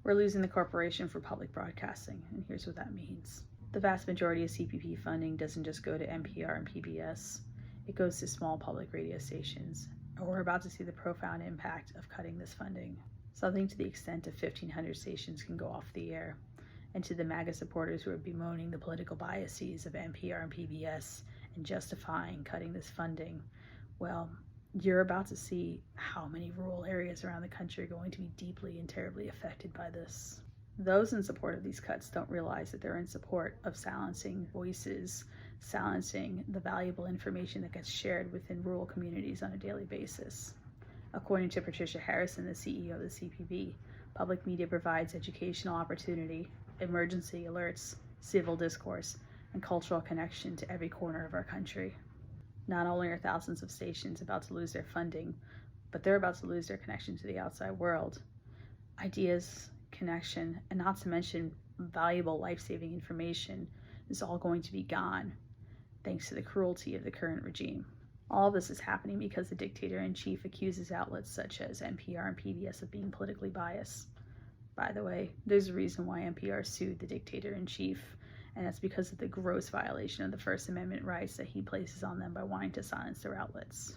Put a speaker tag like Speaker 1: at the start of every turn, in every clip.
Speaker 1: We're losing the Corporation for Public Broadcasting, and here's what that means. The vast majority of CPB funding doesn't just go to NPR and PBS, it goes to small public radio stations, and we're about to see the profound impact of cutting this funding. Something to the extent of 1,500 stations can go off the air, and to the MAGA supporters who are bemoaning the political biases of NPR and PBS and justifying cutting this funding, well, you're about to see how many rural areas around the country are going to be deeply and terribly affected by this. Those in support of these cuts don't realize that they're in support of silencing voices, silencing the valuable information that gets shared within rural communities on a daily basis. According to Patricia Harrison, the CEO of the CPB, public media provides educational opportunity, emergency alerts, civil discourse, and cultural connection to every corner of our country. Not only are thousands of stations about to lose their funding, but they're about to lose their connection to the outside world. Ideas, connection, and not to mention valuable life-saving information is all going to be gone, thanks to the cruelty of the current regime. All of this is happening because the dictator-in-chief accuses outlets such as NPR and PBS of being politically biased. By the way, there's a reason why NPR sued the dictator-in-chief, and that's because of the gross violation of the First Amendment rights that he places on them by wanting to silence their outlets.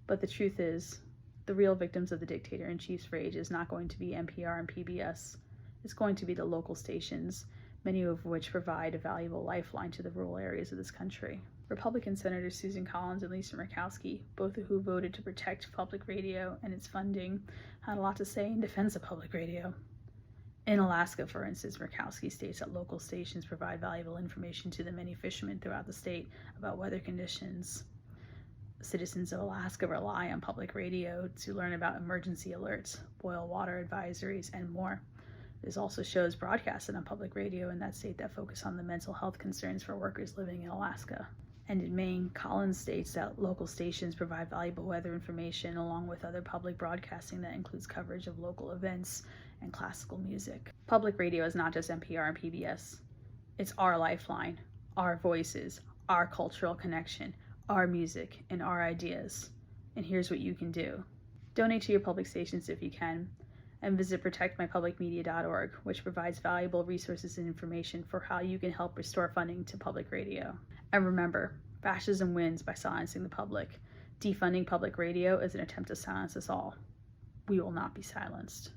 Speaker 1: But the truth is, the real victims of the dictator-in-chief's rage is not going to be NPR and PBS. It's going to be the local stations, many of which provide a valuable lifeline to the rural areas of this country. Republican Senators Susan Collins and Lisa Murkowski, both of who voted to protect public radio and its funding, had a lot to say in defense of public radio. In Alaska, for instance, Murkowski states that local stations provide valuable information to the many fishermen throughout the state about weather conditions. Citizens of Alaska rely on public radio to learn about emergency alerts, boil water advisories, and more. There's also shows broadcasted on public radio in that state that focus on the mental health concerns for workers living in Alaska. And in Maine, Collins states that local stations provide valuable weather information along with other public broadcasting that includes coverage of local events and classical music. Public radio is not just NPR and PBS. It's our lifeline, our voices, our cultural connection, our music, and our ideas. And here's what you can do. Donate to your public stations if you can, and visit protectmypublicmedia.org, which provides valuable resources and information for how you can help restore funding to public radio. And remember, fascism wins by silencing the public. Defunding public radio is an attempt to silence us all. We will not be silenced.